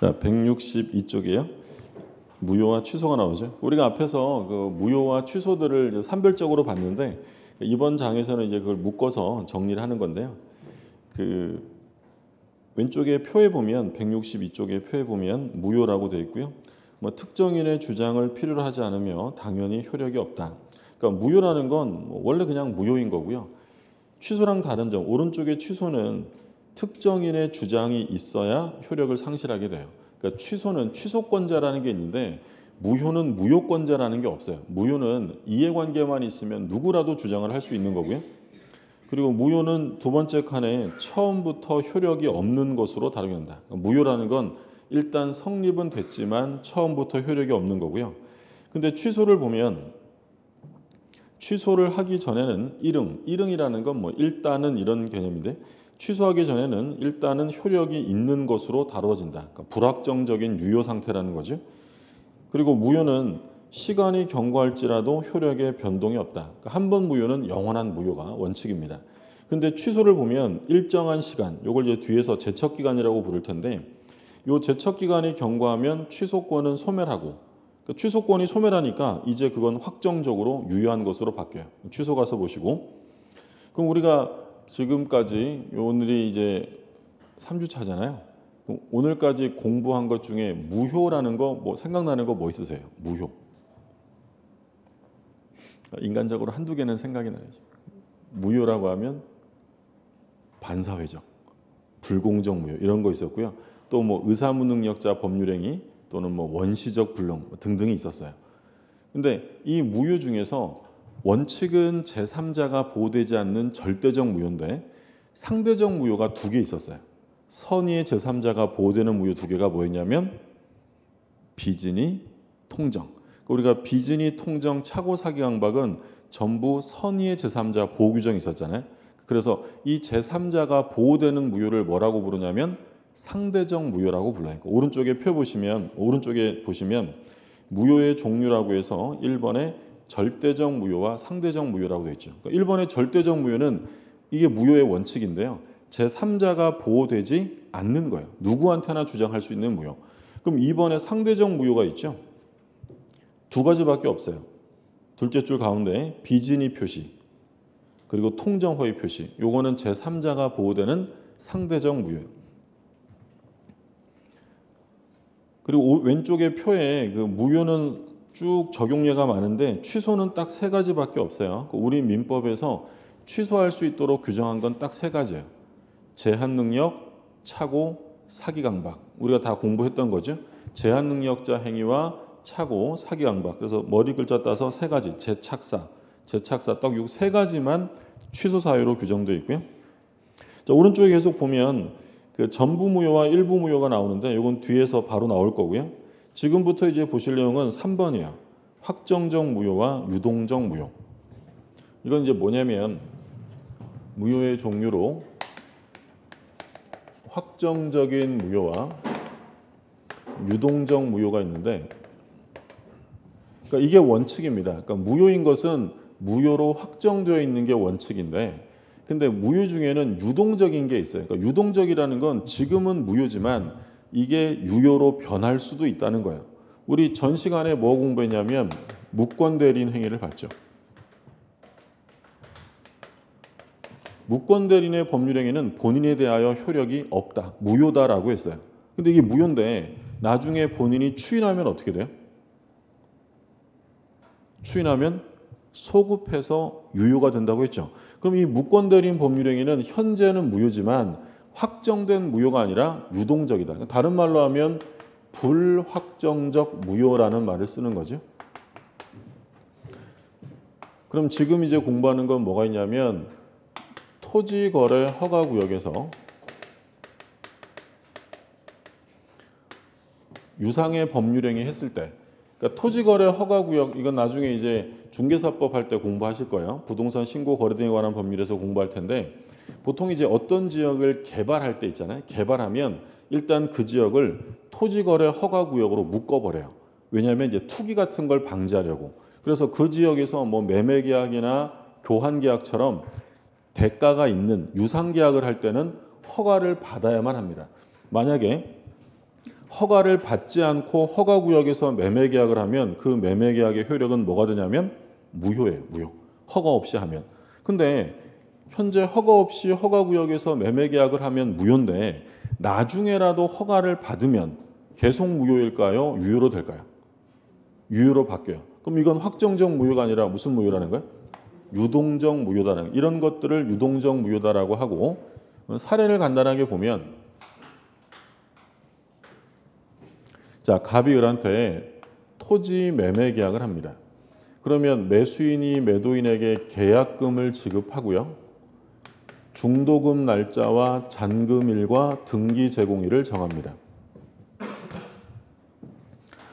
자, 162쪽이에요. 무효와 취소가 나오죠. 우리가 앞에서 그 무효와 취소들을 산별적으로 봤는데 이번 장에서는 이제 그걸 묶어서 정리를 하는 건데요. 그 왼쪽에 표에 보면 162쪽의 표에 보면 무효라고 되어 있고요. 뭐 특정인의 주장을 필요로 하지 않으며 당연히 효력이 없다. 그러니까 무효라는 건 원래 그냥 무효인 거고요. 취소랑 다른 점, 오른쪽의 취소는 특정인의 주장이 있어야 효력을 상실하게 돼요. 그러니까 취소는 취소권자라는 게 있는데 무효는 무효권자라는 게 없어요. 무효는 이해관계만 있으면 누구라도 주장을 할 수 있는 거고요. 그리고 무효는 두 번째 칸에 처음부터 효력이 없는 것으로 다루는다. 무효라는 건 일단 성립은 됐지만 처음부터 효력이 없는 거고요. 근데 취소를 보면 취소를 하기 전에는 일응이라는 건 뭐 일단은 이런 개념인데 취소하기 전에는 일단은 효력이 있는 것으로 다루어진다. 그러니까 불확정적인 유효 상태라는 거죠. 그리고 무효는 시간이 경과할지라도 효력에 변동이 없다. 그러니까 한 번 무효는 영원한 무효가 원칙입니다. 근데 취소를 보면 일정한 시간, 이걸 이제 뒤에서 제척기간이라고 부를 텐데 이 제척기간이 경과하면 취소권은 소멸하고 그러니까 취소권이 소멸하니까 이제 그건 확정적으로 유효한 것으로 바뀌어요. 취소 가서 보시고. 그럼 우리가 지금까지 오늘이 이제 3주차잖아요. 오늘까지 공부한 것 중에 무효라는 거 뭐 생각나는 거 뭐 있으세요? 무효. 인간적으로 한두 개는 생각이 나야죠. 무효라고 하면 반사회적, 불공정 무효 이런 거 있었고요. 또 뭐 의사무능력자 법률행위 또는 뭐 원시적 불능 등등이 있었어요. 근데 이 무효 중에서 원칙은 제3자가 보호되지 않는 절대적 무효인데 상대적 무효가 두 개 있었어요. 선의의 제3자가 보호되는 무효 두 개가 뭐였냐면 비진의, 통정. 우리가 비진의, 통정, 착오, 사기, 강박은 전부 선의의 제3자 보호 규정이 있었잖아요. 그래서 이 제3자가 보호되는 무효를 뭐라고 부르냐면 상대적 무효라고 불러요. 오른쪽에 오른쪽에 보시면 무효의 종류라고 해서 1번에 절대적 무효와 상대적 무효라고 되어 있죠. 1번의 절대적 무효는 이게 무효의 원칙인데요. 제3자가 보호되지 않는 거예요. 누구한테나 주장할 수 있는 무효. 그럼 2번에 상대적 무효가 있죠. 두 가지밖에 없어요. 둘째 줄 가운데 비진의 표시 그리고 통정 허위 표시. 요거는 제3자가 보호되는 상대적 무효예요. 그리고 왼쪽의 표에 그 무효는 쭉 적용례가 많은데 취소는 딱 세 가지밖에 없어요. 우리 민법에서 취소할 수 있도록 규정한 건 딱 세 가지예요. 제한 능력, 착오, 사기, 강박. 우리가 다 공부했던 거죠. 제한 능력자 행위와 착오, 사기, 강박. 그래서 머리 글자 따서 세 가지. 제착사 딱 요 세 가지만 취소 사유로 규정되어 있고요. 자, 오른쪽에 계속 보면 그 전부 무효와 일부 무효가 나오는데 이건 뒤에서 바로 나올 거고요. 지금부터 이제 보실 내용은 3번이에요. 확정적 무효와 유동적 무효. 이건 이제 뭐냐면 무효의 종류로 확정적인 무효와 유동적 무효가 있는데 그러니까 이게 원칙입니다. 그러니까 무효인 것은 무효로 확정되어 있는 게 원칙인데 근데 무효 중에는 유동적인 게 있어요. 그러니까 유동적이라는 건 지금은 무효지만 이게 유효로 변할 수도 있다는 거예요. 우리 전 시간에 뭐 공부했냐면 무권대리인 행위를 봤죠. 무권대리인의 법률행위는 본인에 대하여 효력이 없다. 무효다라고 했어요. 근데 이게 무효인데 나중에 본인이 추인하면 어떻게 돼요? 추인하면 소급해서 유효가 된다고 했죠. 그럼 이 무권대리인 법률행위는 현재는 무효지만 확정된 무효가 아니라 유동적이다. 다른 말로 하면 불확정적 무효라는 말을 쓰는 거죠. 그럼 지금 이제 공부하는 건 뭐가 있냐면 토지거래 허가구역에서 유상의 법률행위 했을 때 그러니까 토지거래 허가구역 이건 나중에 이제 중개사법 할 때 공부하실 거예요. 부동산 신고 거래 등에 관한 법률에서 공부할 텐데 보통 이제 어떤 지역을 개발할 때 있잖아요. 개발하면 일단 그 지역을 토지거래 허가구역으로 묶어버려요. 왜냐하면 이제 투기 같은 걸 방지하려고. 그래서 그 지역에서 뭐 매매계약이나 교환계약처럼 대가가 있는 유상계약을 할 때는 허가를 받아야만 합니다. 만약에 허가를 받지 않고 허가구역에서 매매계약을 하면 그 매매계약의 효력은 뭐가 되냐면 무효예요. 무효. 허가 없이 하면. 근데 현재 허가 없이 허가구역에서 매매계약을 하면 무효인데 나중에라도 허가를 받으면 계속 무효일까요? 유효로 될까요? 유효로 바뀌어요. 그럼 이건 확정적 무효가 아니라 무슨 무효라는 거예요? 유동적 무효다라는 거예요. 이런 것들을 유동적 무효다라고 하고 사례를 간단하게 보면 자, 갑이 을한테 토지 매매 계약을 합니다. 그러면 매수인이 매도인에게 계약금을 지급하고요. 중도금 날짜와 잔금일과 등기 제공일을 정합니다.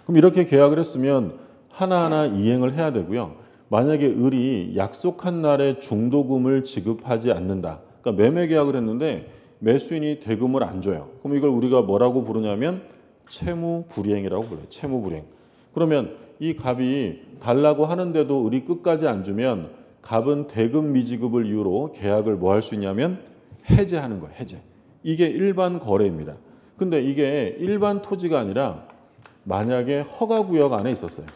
그럼 이렇게 계약을 했으면 하나하나 이행을 해야 되고요. 만약에 을이 약속한 날에 중도금을 지급하지 않는다. 그러니까 매매 계약을 했는데 매수인이 대금을 안 줘요. 그럼 이걸 우리가 뭐라고 부르냐면 채무불이행이라고 불러요. 채무불이행. 그러면 이 갑이 달라고 하는데도 을이 끝까지 안 주면 갑은 대금 미지급을 이유로 계약을 뭐 할 수 있냐면 해제하는 거예요. 해제. 이게 일반 거래입니다. 근데 이게 일반 토지가 아니라 만약에 허가구역 안에 있었어요.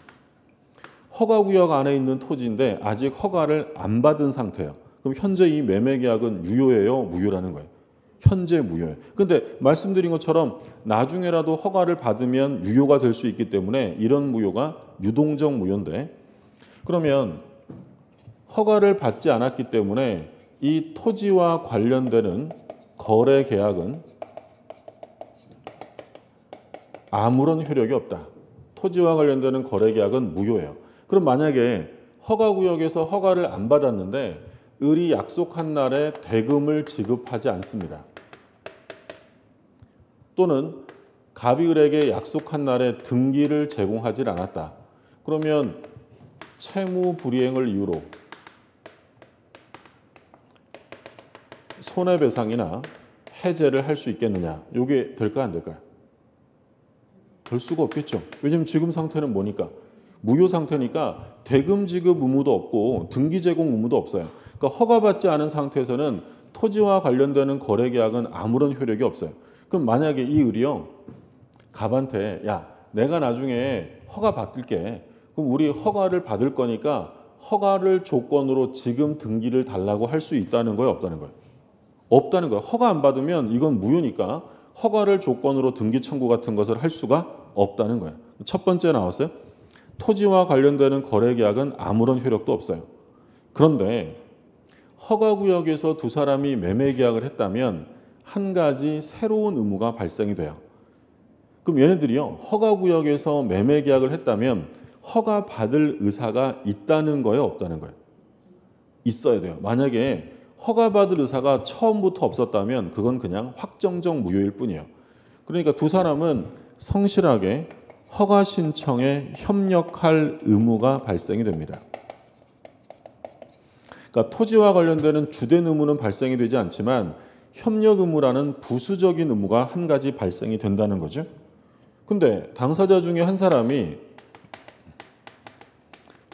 허가구역 안에 있는 토지인데 아직 허가를 안 받은 상태예요. 그럼 현재 이 매매계약은 유효예요? 무효라는 거예요. 현재 무효예요. 근데 말씀드린 것처럼 나중에라도 허가를 받으면 유효가 될 수 있기 때문에 이런 무효가 유동적 무효인데 그러면 허가를 받지 않았기 때문에 이 토지와 관련되는 거래 계약은 아무런 효력이 없다. 토지와 관련되는 거래 계약은 무효예요. 그럼 만약에 허가구역에서 허가를 안 받았는데 을이 약속한 날에 대금을 지급하지 않습니다. 또는 갑이 을에게 약속한 날에 등기를 제공하지 않았다. 그러면 채무불이행을 이유로 손해배상이나 해제를 할 수 있겠느냐. 이게 될까 안 될까요? 될 수가 없겠죠. 왜냐하면 지금 상태는 뭐니까? 무효 상태니까 대금 지급 의무도 없고 등기 제공 의무도 없어요. 그러니까 허가받지 않은 상태에서는 토지와 관련되는 거래 계약은 아무런 효력이 없어요. 그럼 만약에 이 을이요 갑한테 야 내가 나중에 허가 받을게. 그럼 우리 허가를 받을 거니까 허가를 조건으로 지금 등기를 달라고 할 수 있다는 거예요? 없다는 거예요? 없다는 거예요. 허가 안 받으면 이건 무효니까 허가를 조건으로 등기 청구 같은 것을 할 수가 없다는 거예요. 첫 번째 나왔어요. 토지와 관련되는 거래 계약은 아무런 효력도 없어요. 그런데 허가구역에서 두 사람이 매매 계약을 했다면 한 가지 새로운 의무가 발생이 돼요. 그럼 얘네들이요 허가구역에서 매매 계약을 했다면 허가 받을 의사가 있다는 거예요? 없다는 거예요? 있어야 돼요. 만약에 허가 받을 의사가 처음부터 없었다면 그건 그냥 확정적 무효일 뿐이에요. 그러니까 두 사람은 성실하게 허가 신청에 협력할 의무가 발생이 됩니다. 그러니까 토지와 관련되는 주된 의무는 발생이 되지 않지만 협력 의무라는 부수적인 의무가 한 가지 발생이 된다는 거죠. 근데 당사자 중에 한 사람이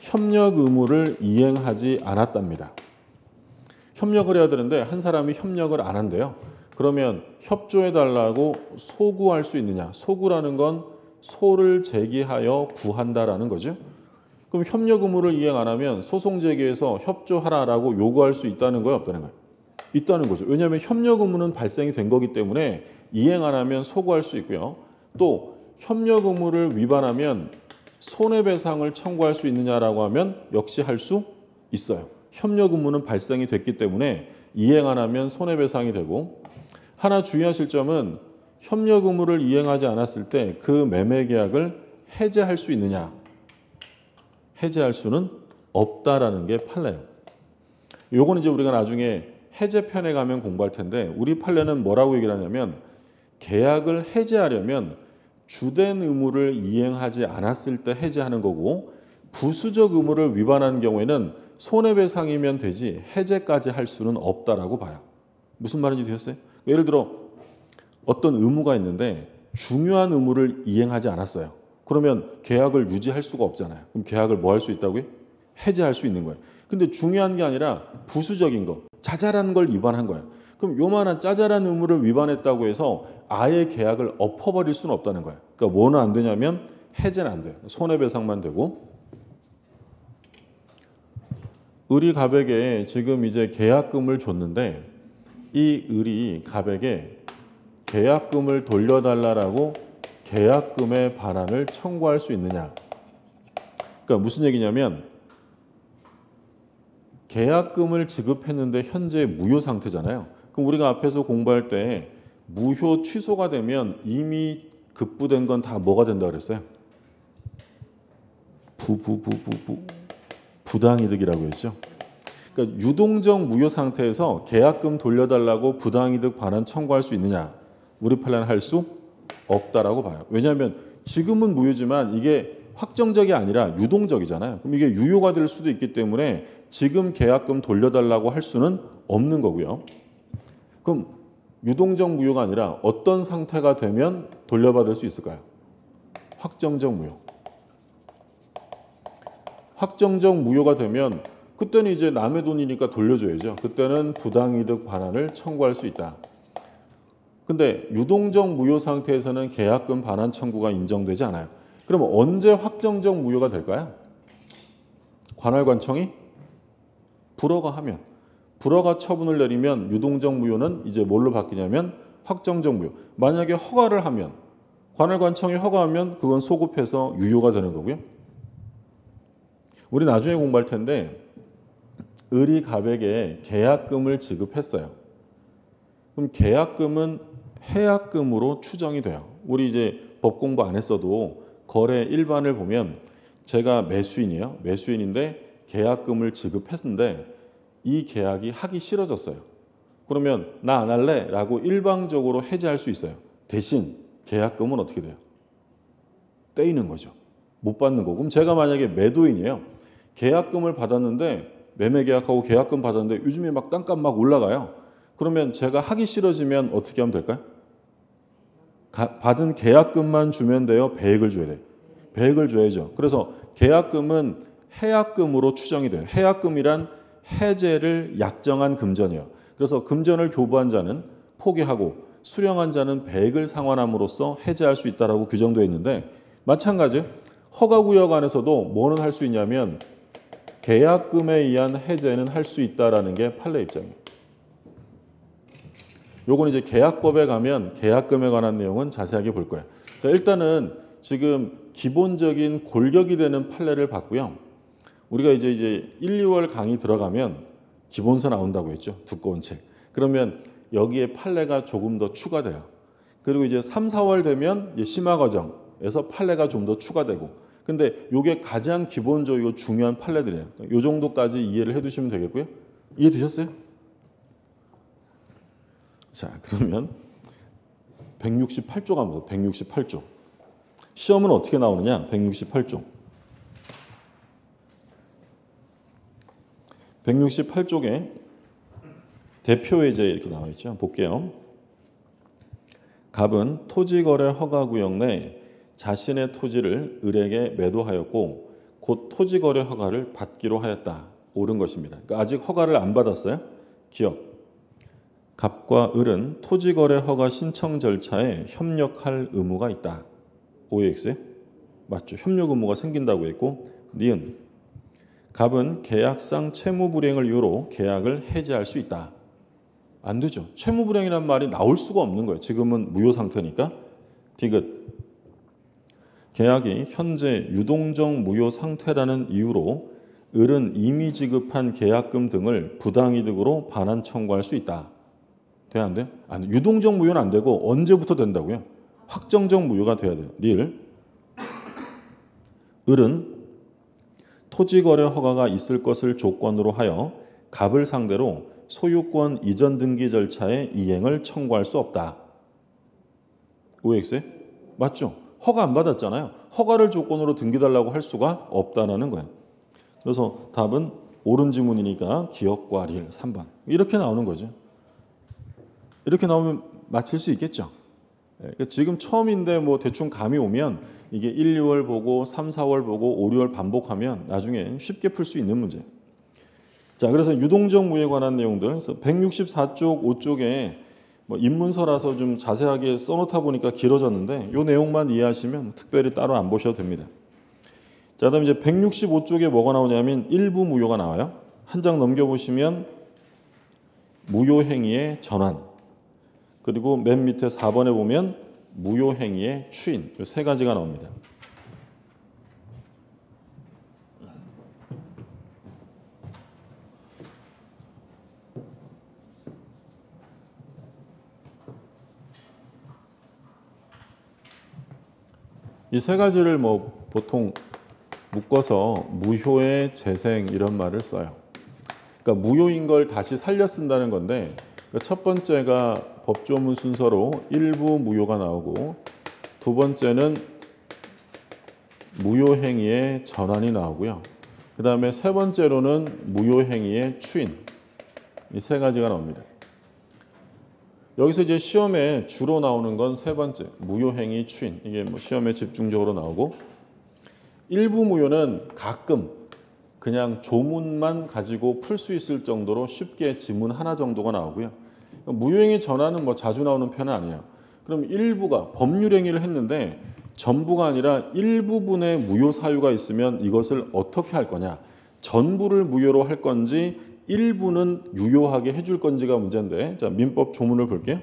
협력 의무를 이행하지 않았답니다. 협력을 해야 되는데 한 사람이 협력을 안 한대요. 그러면 협조해달라고 소구할 수 있느냐. 소구라는 건 소를 제기하여 구한다라는 거죠. 그럼 협력 의무를 이행 안 하면 소송 제기해서 협조하라라고 요구할 수 있다는 거예요? 없다는 거예요? 있다는 거죠. 왜냐하면 협력 의무는 발생이 된 거기 때문에 이행 안 하면 소구할 수 있고요. 또 협력 의무를 위반하면 손해배상을 청구할 수 있느냐라고 하면 역시 할 수 있어요. 협력 의무는 발생이 됐기 때문에 이행 안 하면 손해배상이 되고 하나 주의하실 점은 협력 의무를 이행하지 않았을 때 그 매매 계약을 해제할 수 있느냐? 해제할 수는 없다라는 게 판례예요. 요거는 이제 우리가 나중에 해제편에 가면 공부할 텐데 우리 판례는 뭐라고 얘기를 하냐면 계약을 해제하려면 주된 의무를 이행하지 않았을 때 해제하는 거고 부수적 의무를 위반한 경우에는 손해배상이면 되지 해제까지 할 수는 없다라고 봐요. 무슨 말인지 되셨어요? 예를 들어 어떤 의무가 있는데 중요한 의무를 이행하지 않았어요. 그러면 계약을 유지할 수가 없잖아요. 그럼 계약을 뭐 할 수 있다고요? 해제할 수 있는 거예요. 근데 중요한 게 아니라 부수적인 거, 자잘한 걸 위반한 거예요. 그럼 요만한 짜잘한 의무를 위반했다고 해서 아예 계약을 엎어버릴 수는 없다는 거예요. 그러니까 뭐는 안 되냐면 해제는 안 돼요. 손해배상만 되고. 을이 갑에게 지금 이제 계약금을 줬는데 이 을이 갑에게 계약금을 돌려달라고 계약금의 반환을 청구할 수 있느냐. 그러니까 무슨 얘기냐면 계약금을 지급했는데 현재 무효 상태잖아요. 그럼 우리가 앞에서 공부할 때 무효 취소가 되면 이미 급부된 건 다 뭐가 된다 그랬어요? 부당이득이라고 했죠. 그러니까 유동적 무효 상태에서 계약금 돌려달라고 부당이득 반환 청구할 수 있느냐? 우리 판례는 할 수 없다라고 봐요. 왜냐하면 지금은 무효지만 이게 확정적이 아니라 유동적이잖아요. 그럼 이게 유효가 될 수도 있기 때문에 지금 계약금 돌려달라고 할 수는 없는 거고요. 그럼 유동적 무효가 아니라 어떤 상태가 되면 돌려받을 수 있을까요? 확정적 무효. 확정적 무효가 되면 그때는 이제 남의 돈이니까 돌려줘야죠. 그때는 부당이득 반환을 청구할 수 있다. 근데 유동적 무효 상태에서는 계약금 반환 청구가 인정되지 않아요. 그럼 언제 확정적 무효가 될까요? 관할관청이 불허가 하면, 불허가 처분을 내리면 유동적 무효는 이제 뭘로 바뀌냐면 확정적 무효. 만약에 허가를 하면, 관할관청이 허가하면 그건 소급해서 유효가 되는 거고요. 우리 나중에 공부할 텐데 을이 갑에게 계약금을 지급했어요. 그럼 계약금은 해약금으로 추정이 돼요. 우리 이제 법 공부 안 했어도 거래 일반을 보면 제가 매수인이에요. 매수인인데 계약금을 지급했는데 이 계약이 하기 싫어졌어요. 그러면 나 안 할래? 라고 일방적으로 해지할 수 있어요. 대신 계약금은 어떻게 돼요? 떼이는 거죠. 못 받는 거고. 그럼 제가 만약에 매도인이에요. 계약금을 받았는데 매매 계약하고 계약금 받았는데 요즘에 막 땅값 막 올라가요. 그러면 제가 하기 싫어지면 어떻게 하면 될까요? 받은 계약금만 주면 돼요? 배액을 줘야 돼요? 배액을 줘야죠. 그래서 계약금은 해약금으로 추정이 돼요. 해약금이란 해제를 약정한 금전이에요. 그래서 금전을 교부한 자는 포기하고 수령한 자는 배액을 상환함으로써 해제할 수 있다라고 규정되어 있는데 마찬가지예요. 허가구역 안에서도 뭐는 할 수 있냐면 계약금에 의한 해제는 할 수 있다라는 게 판례 입장이에요. 요건 이제 계약법에 가면 계약금에 관한 내용은 자세하게 볼 거예요. 그러니까 일단은 지금 기본적인 골격이 되는 판례를 봤고요. 우리가 이제 1, 2월 강의 들어가면 기본서 나온다고 했죠. 두꺼운 책. 그러면 여기에 판례가 조금 더 추가돼요. 그리고 이제 3, 4월 되면 이제 심화 과정에서 판례가 좀 더 추가되고. 근데 요게 가장 기본적이고 중요한 판례들이에요. 요 정도까지 이해를 해 두시면 되겠고요. 이해되셨어요? 자, 그러면 168조 가면 168조. 시험은 어떻게 나오느냐? 168조. 168쪽에 대표예제 이렇게 나와 있죠. 볼게요. 갑은 토지거래 허가구역 내 자신의 토지를 을에게 매도하였고 곧 토지거래 허가를 받기로 하였다. 옳은 것입니다. 그러니까 아직 허가를 안 받았어요. 기억. 갑과 을은 토지거래 허가 신청 절차에 협력할 의무가 있다. OX 맞죠? 협력 의무가 생긴다고 했고 니은 갑은 계약상 채무불이행을 이유로 계약을 해지할 수 있다. 안 되죠. 채무불이행이라는 말이 나올 수가 없는 거예요. 지금은 무효 상태니까. 디귿 계약이 현재 유동적 무효 상태라는 이유로 을은 이미 지급한 계약금 등을 부당이득으로 반환 청구할 수 있다. 돼야 안 돼요? 아니, 유동적 무효는 안 되고 언제부터 된다고요? 확정적 무효가 돼야 돼요. 릴 을은 토지거래 허가가 있을 것을 조건으로 하여 갑을 상대로 소유권 이전 등기 절차의 이행을 청구할 수 없다. OX 맞죠? 허가 안 받았잖아요. 허가를 조건으로 등기달라고 할 수가 없다라는 거예요. 그래서 답은 옳은 지문이니까 기억과 릴 3번. 이렇게 나오는 거죠. 이렇게 나오면 맞힐 수 있겠죠. 그러니까 지금 처음인데 뭐 대충 감이 오면 이게 1, 2월 보고 3, 4월 보고 5, 6월 반복하면 나중에 쉽게 풀 수 있는 문제. 자, 그래서 유동적 무효에 관한 내용들. 그래서 164쪽 5쪽에 뭐 입문서라서 좀 자세하게 써놓다 보니까 길어졌는데 이 내용만 이해하시면 특별히 따로 안 보셔도 됩니다. 자, 그다음 이제 165쪽에 뭐가 나오냐면 일부 무효가 나와요. 한 장 넘겨보시면 무효행위의 전환, 그리고 맨 밑에 4번에 보면 무효행위의 추인, 이 세 가지가 나옵니다. 이 세 가지를 뭐 보통 묶어서 무효의 재생 이런 말을 써요. 그러니까 무효인 걸 다시 살려 쓴다는 건데, 그러니까 첫 번째가 법조문 순서로 일부 무효가 나오고, 두 번째는 무효행위의 전환이 나오고요. 그 다음에 세 번째로는 무효행위의 추인, 이 세 가지가 나옵니다. 여기서 이제 시험에 주로 나오는 건 세 번째, 무효행위 추인. 이게 뭐 시험에 집중적으로 나오고, 일부 무효는 가끔 그냥 조문만 가지고 풀 수 있을 정도로 쉽게 지문 하나 정도가 나오고요. 무효행위 전환은 뭐 자주 나오는 편은 아니에요. 그럼 일부가 법률행위를 했는데 전부가 아니라 일부분의 무효 사유가 있으면 이것을 어떻게 할 거냐. 전부를 무효로 할 건지 일부는 유효하게 해줄 건지가 문제인데, 자, 민법 조문을 볼게요.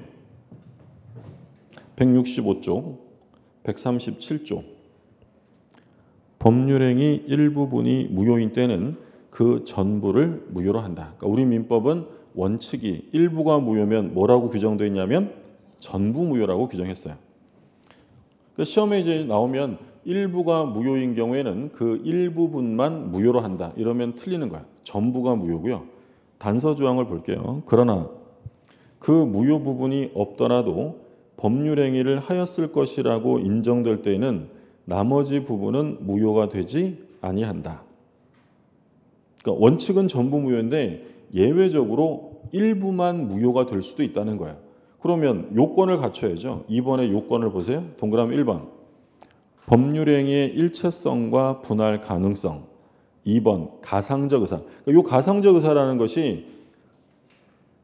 165조, 137조. 법률행위 일부분이 무효인 때는 그 전부를 무효로 한다. 그러니까 우리 민법은 원칙이 일부가 무효면 뭐라고 규정되어 있냐면 전부 무효라고 규정했어요. 그러니까 시험에 이제 나오면 일부가 무효인 경우에는 그 일부분만 무효로 한다. 이러면 틀리는 거야. 전부가 무효고요. 단서 조항을 볼게요. 그러나 그 무효 부분이 없더라도 법률행위를 하였을 것이라고 인정될 때에는 나머지 부분은 무효가 되지 아니한다. 그러니까 원칙은 전부 무효인데 예외적으로 일부만 무효가 될 수도 있다는 거예요. 그러면 요건을 갖춰야죠. 2번의 요건을 보세요. 동그라미 1번. 법률행위의 일체성과 분할 가능성. 2번 가상적 의사. 이 가상적 의사라는 것이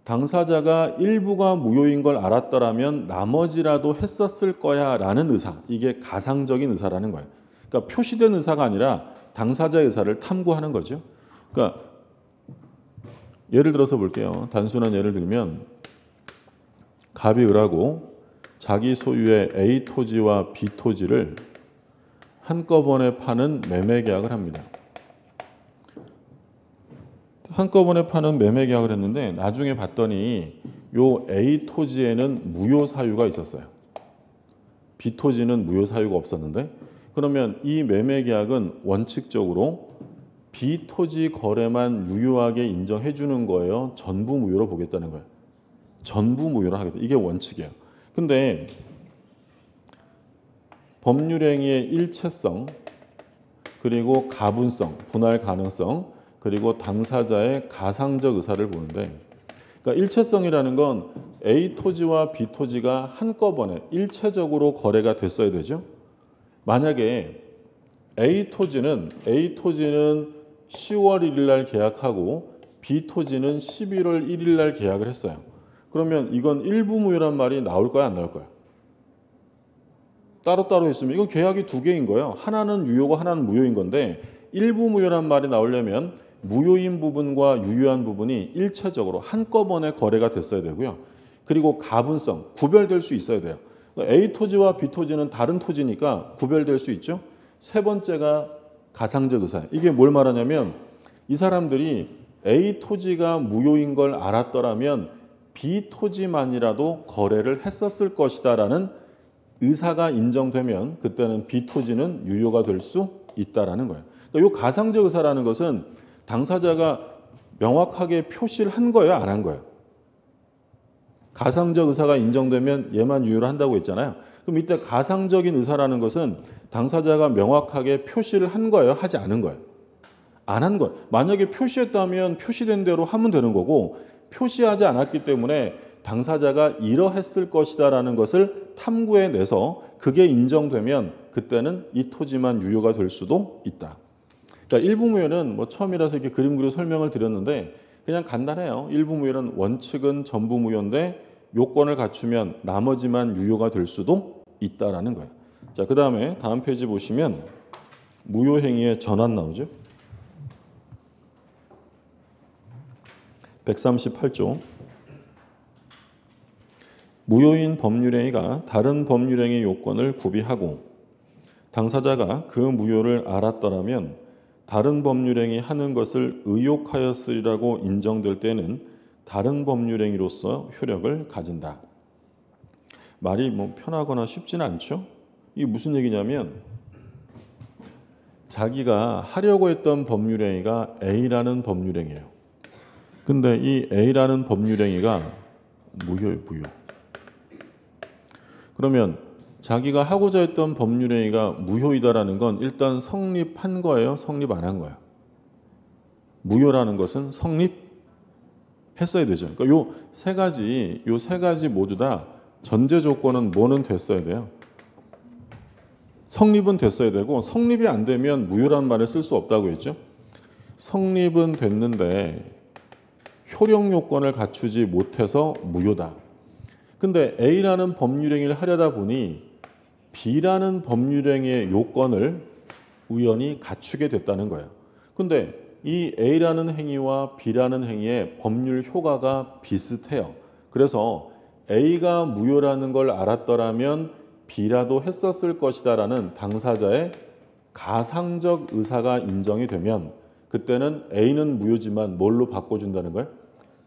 당사자가 일부가 무효인 걸 알았더라면 나머지라도 했었을 거야 라는 의사. 이게 가상적인 의사라는 거예요. 그러니까 표시된 의사가 아니라 당사자의 의사를 탐구하는 거죠. 그러니까 예를 들어서 볼게요. 단순한 예를 들면 갑이 을하고 자기 소유의 A 토지와 B 토지를 한꺼번에 파는 매매 계약을 합니다. 한꺼번에 파는 매매 계약을 했는데 나중에 봤더니 요 A 토지에는 무효 사유가 있었어요. B 토지는 무효 사유가 없었는데, 그러면 이 매매 계약은 원칙적으로 B 토지 거래만 유효하게 인정해 주는 거예요. 전부 무효로 보겠다는 거예요. 전부 무효로 하겠다. 이게 원칙이에요. 근데 법률행위의 일체성, 그리고 가분성, 분할 가능성, 그리고 당사자의 가상적 의사를 보는데, 그러니까 일체성이라는 건 A 토지와 B 토지가 한꺼번에 일체적으로 거래가 됐어야 되죠. 만약에 A 토지는 10월 1일 날 계약하고 B 토지는 11월 1일 날 계약을 했어요. 그러면 이건 일부 무효란 말이 나올 거야, 안 나올 거야? 따로따로 했으면 이건 계약이 두 개인 거예요. 하나는 유효고 하나는 무효인 건데 일부 무효란 말이 나오려면 무효인 부분과 유효한 부분이 일체적으로 한꺼번에 거래가 됐어야 되고요. 그리고 가분성, 구별될 수 있어야 돼요. A 토지와 B 토지는 다른 토지니까 구별될 수 있죠. 세 번째가 가상적 의사. 이게 뭘 말하냐면 이 사람들이 A 토지가 무효인 걸 알았더라면 B 토지만이라도 거래를 했었을 것이다라는 의사가 인정되면 그때는 B 토지는 유효가 될 수 있다라는 거예요. 그러니까 이 가상적 의사라는 것은 당사자가 명확하게 표시를 한 거예요, 안 한 거예요? 가상적 의사가 인정되면 얘만 유효를 한다고 했잖아요. 그럼 이때 가상적인 의사라는 것은 당사자가 명확하게 표시를 한 거예요, 하지 않은 거예요? 안 한 거예요. 만약에 표시했다면 표시된 대로 하면 되는 거고, 표시하지 않았기 때문에 당사자가 이러했을 것이다라는 것을 탐구해내서 그게 인정되면 그때는 이 토지만 유효가 될 수도 있다. 그러니까 일부 무효는 뭐 처음이라서 이렇게 그림 그려 설명을 드렸는데 그냥 간단해요. 일부 무효는 원칙은 전부 무효인데 요건을 갖추면 나머지만 유효가 될 수도 있다라는 거예요. 자, 그 다음에 다음 페이지 보시면 무효행위의 전환 나오죠. 138조. 무효인 법률행위가 다른 법률행위 요건을 구비하고 당사자가 그 무효를 알았더라면 다른 법률행위 하는 것을 의욕하였으리라고 인정될 때는 다른 법률행위로서 효력을 가진다. 말이 뭐 편하거나 쉽지는 않죠. 이게 무슨 얘기냐면 자기가 하려고 했던 법률행위가 A라는 법률행위예요. 근데 이 A라는 법률행위가 무효예요, 무효. 그러면 자기가 하고자 했던 법률행위가 무효이다라는 건 일단 성립한 거예요, 성립 안 한 거예요? 무효라는 것은 성립했어야 되죠. 그러니까 요 세 가지 모두 다 전제 조건은 뭐는 됐어야 돼요? 성립은 됐어야 되고, 성립이 안 되면 무효란 말을 쓸 수 없다고 했죠. 성립은 됐는데 효력 요건을 갖추지 못해서 무효다. 근데 A라는 법률행위를 하려다 보니 B라는 법률행위의 요건을 우연히 갖추게 됐다는 거예요. 근데 이 A라는 행위와 B라는 행위의 법률 효과가 비슷해요. 그래서 A가 무효라는 걸 알았더라면 B라도 했었을 것이다라는 당사자의 가상적 의사가 인정이 되면 그때는 A는 무효지만 뭘로 바꿔준다는 거예요?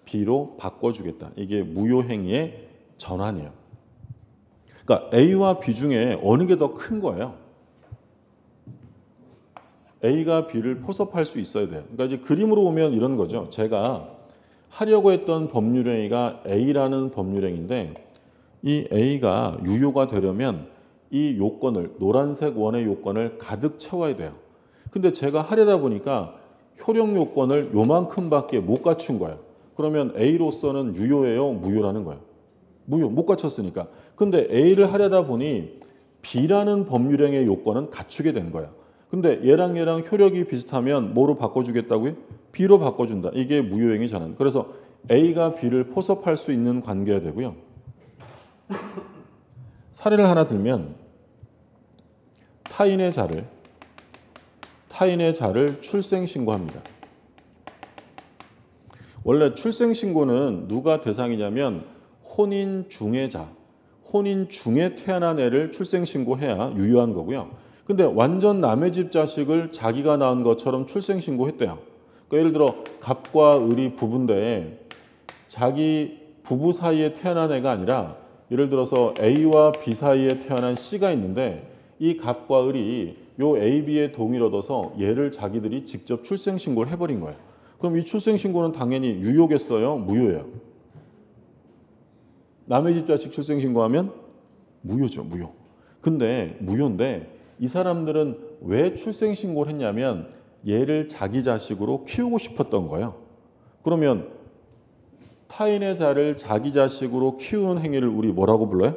B로 바꿔주겠다. 이게 무효행위의 전환이에요. 그러니까 A와 B 중에 어느 게 더 큰 거예요? A가 B를 포섭할 수 있어야 돼요. 그러니까 이제 그림으로 보면 이런 거죠. 제가 하려고 했던 법률행위가 A라는 법률행위인데 이 A가 유효가 되려면 이 요건을, 노란색 원의 요건을 가득 채워야 돼요. 근데 제가 하려다 보니까 효력 요건을 요만큼밖에 못 갖춘 거예요. 그러면 A로서는 유효예요, 무효라는 거예요? 무효, 못 갖췄으니까. 근데 A를 하려다 보니 B라는 법률행위의 요건은 갖추게 된 거예요. 근데 얘랑 효력이 비슷하면 뭐로 바꿔주겠다고요? B로 바꿔준다. 이게 무효행위 전환. 그래서 A가 B를 포섭할 수 있는 관계가 되고요. 사례를 하나 들면 타인의 자를 출생신고합니다. 원래 출생신고는 누가 대상이냐면 혼인 중의 중에 태어난 애를 출생신고해야 유효한 거고요. 근데 완전 남의 집 자식을 자기가 낳은 것처럼 출생신고했대요. 그러니까 예를 들어 갑과 을이 부부인데 자기 부부 사이에 태어난 애가 아니라 예를 들어서 A와 B 사이에 태어난 C가 있는데 이 갑과 을이 요 A, B의 동의를 얻어서 얘를 자기들이 직접 출생신고를 해버린 거예요. 그럼 이 출생신고는 당연히 유효겠어요? 무효예요? 남의 집 자식 출생신고하면 무효죠, 무효. 근데 무효인데 이 사람들은 왜 출생신고를 했냐면 얘를 자기 자식으로 키우고 싶었던 거예요. 그러면 타인의 자를 자기 자식으로 키우는 행위를 우리 뭐라고 불러요?